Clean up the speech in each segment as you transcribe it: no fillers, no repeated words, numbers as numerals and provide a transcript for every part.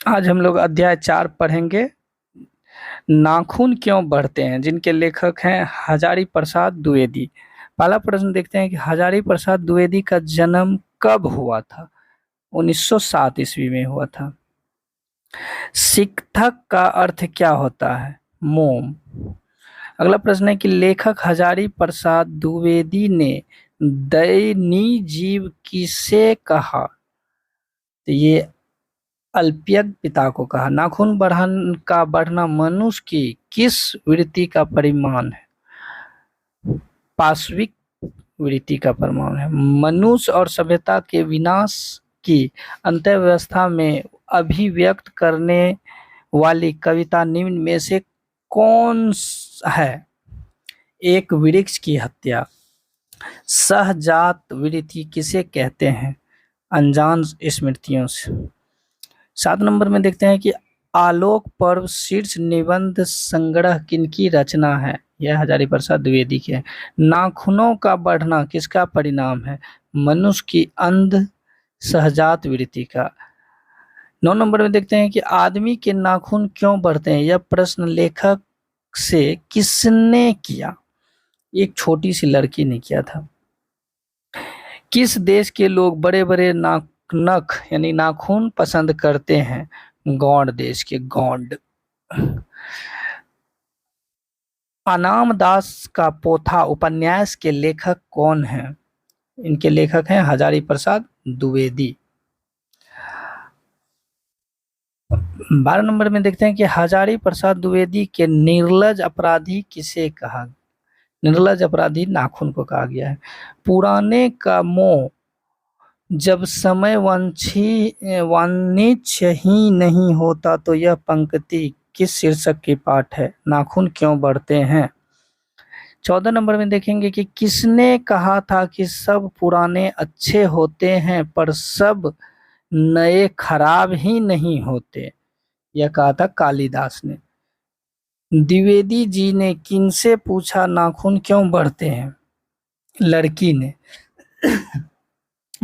आज हम लोग अध्याय 4 पढ़ेंगे। नाखून क्यों बढ़ते हैं, जिनके लेखक हैं हजारी प्रसाद द्विवेदी। पहला प्रश्न देखते हैं कि हजारी प्रसाद द्विवेदी का जन्म कब हुआ था। 1907 ईस्वी में हुआ था। शिक्षक का अर्थ क्या होता है। मोम। अगला प्रश्न है कि लेखक हजारी प्रसाद द्विवेदी ने दयनीय जीव किसे कहा। तो ये अल्पयज्ञ पिता को कहा। नाखून बढ़ना मनुष्य की किस वृत्ति का परिणाम है। पाशविक वृत्ति का परिणाम है। मनुष्य और सभ्यता के विनाश की अंतर्व्यवस्था में अभिव्यक्त करने वाली कविता निम्न में से कौन है। एक वृक्ष की हत्या। सहजात वृत्ति किसे कहते हैं। अनजान स्मृतियों से। 7 नंबर में देखते हैं कि आलोक पर्व शीर्ष निबंध संग्रह किनकी रचना है। यह हजारी प्रसाद द्विवेदी के है। नाखूनों का बढ़ना किसका परिणाम है। मनुष्य की अंध सहजात वृत्ति का। 9 नंबर में देखते हैं कि आदमी के नाखून क्यों बढ़ते हैं। यह प्रश्न लेखक से किसने किया। एक छोटी सी लड़की ने किया था। किस देश के लोग बड़े बड़े नख यानी नाखून पसंद करते हैं। गौड़ देश के गौंड। अनाम दास का पोथा उपन्यास के लेखक कौन हैं। इनके लेखक हैं हजारी प्रसाद द्विवेदी। 12 नंबर में देखते हैं कि हजारी प्रसाद द्विवेदी के निर्लज अपराधी किसे कहा। निर्लज अपराधी नाखून को कहा गया है। पुराने का मोह जब समय वांछनीय ही नहीं होता तो यह पंक्ति किस शीर्षक की पाठ है। नाखून क्यों बढ़ते हैं। 14 नंबर में देखेंगे कि किसने कहा था कि सब पुराने अच्छे होते हैं पर सब नए खराब ही नहीं होते। यह कहा था कालिदास ने। द्विवेदी जी ने किनसे पूछा नाखून क्यों बढ़ते हैं। लड़की ने।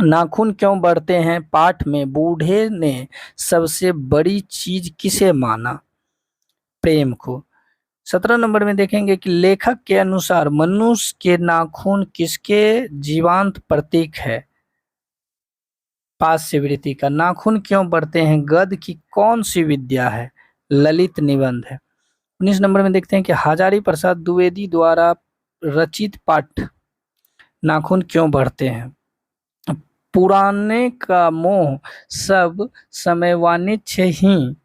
नाखून क्यों बढ़ते हैं पाठ में बूढ़े ने सबसे बड़ी चीज किसे माना। प्रेम को। 17 नंबर में देखेंगे कि लेखक के अनुसार मनुष्य के नाखून किसके जीवांत प्रतीक है। पास्य वृत्ति का। नाखून क्यों बढ़ते हैं गद्य की कौन सी विद्या है। ललित निबंध है। 19 नंबर में देखते हैं कि हजारी प्रसाद द्विवेदी द्वारा रचित पाठ नाखून क्यों बढ़ते हैं। पुराने का मोह सब समय वाणिज्य ही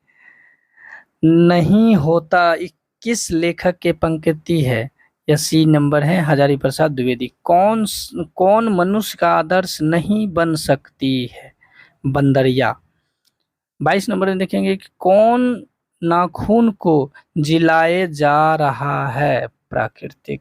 नहीं होता। 21 लेखक के पंक्ति है। यह सी नंबर है हजारी प्रसाद द्विवेदी। कौन मनुष्य का आदर्श नहीं बन सकती है। बंदरिया। 22 नंबर में देखेंगे कि कौन नाखून को जिलाए जा रहा है। प्राकृत।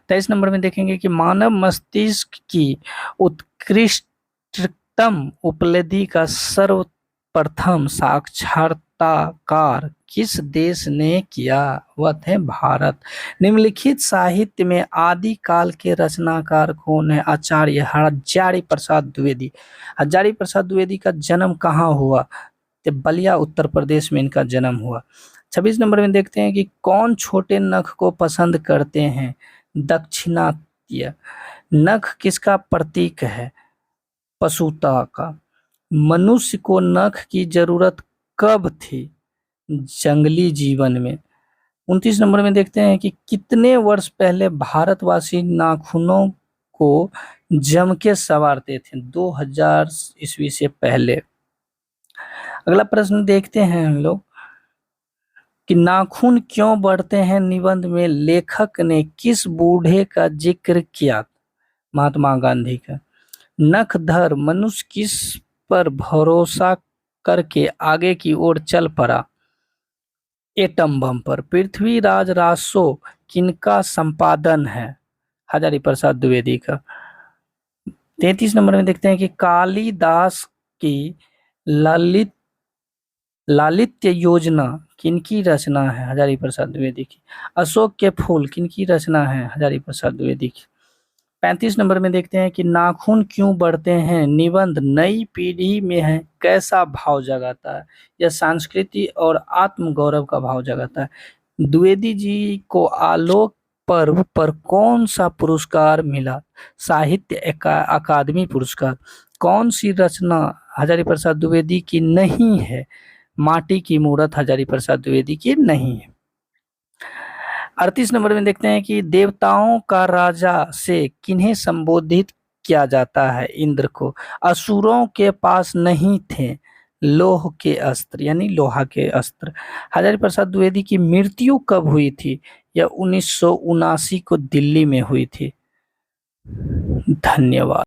23 नंबर में देखेंगे कि मानव मस्तिष्क की उत्कृष्टतम उपलब्धि का सर्वप्रथम साक्षात्कार किस देश ने किया। वह थे भारत। निम्नलिखित साहित्य में आदि काल के रचनाकार कौन है। आचार्य हजारी प्रसाद द्विवेदी। हजारी प्रसाद द्विवेदी का जन्म कहाँ हुआ। तो बलिया उत्तर प्रदेश में इनका जन्म हुआ। 26 नंबर में देखते हैं कि कौन छोटे नख को पसंद करते हैं। दक्षिणात्य। नख किसका प्रतीक है। पशुता का। मनुष्य को नख की जरूरत कब थी। जंगली जीवन में। 29 नंबर में देखते हैं कि कितने वर्ष पहले भारतवासी नाखूनों को जम के संवारते थे। 2000 ईस्वी से पहले। अगला प्रश्न देखते हैं हम लोग कि नाखून क्यों बढ़ते हैं निबंध में लेखक ने किस बूढ़े का जिक्र किया। महात्मा गांधी का। नखधर मनुष्य किस पर भरोसा करके आगे की ओर चल पड़ा। एटम बम पर। पृथ्वीराज रासो किनका संपादन है। हजारी प्रसाद द्विवेदी का। 33 नंबर में देखते हैं कि कालिदास की ललित लालित्य योजना किनकी रचना है। हजारी प्रसाद द्विवेदी की। अशोक के फूल किनकी रचना है। हजारी प्रसाद द्विवेदी की। 35 नंबर में देखते हैं कि नाखून क्यों बढ़ते हैं, निबंध नई पीढ़ी में है कैसा भाव जगाता है। यह संस्कृति और आत्मगौरव का भाव जगाता है। द्विवेदी जी को आलोक पर्व पर कौन सा पुरस्कार मिला, साहित्य अकादमी पुरस्कार। कौन सी रचना हजारी प्रसाद द्विवेदी की नहीं है, माटी की मूरत हजारी प्रसाद द्विवेदी की नहीं है। 38 नंबर में देखते हैं कि देवताओं का राजा से किन्हें संबोधित किया जाता है, इंद्र को। असुरों के पास नहीं थे लोह के अस्त्र, यानी लोहा के अस्त्र। हजारी प्रसाद द्विवेदी की मृत्यु कब हुई थी, यह 1979 को दिल्ली में हुई थी। धन्यवाद।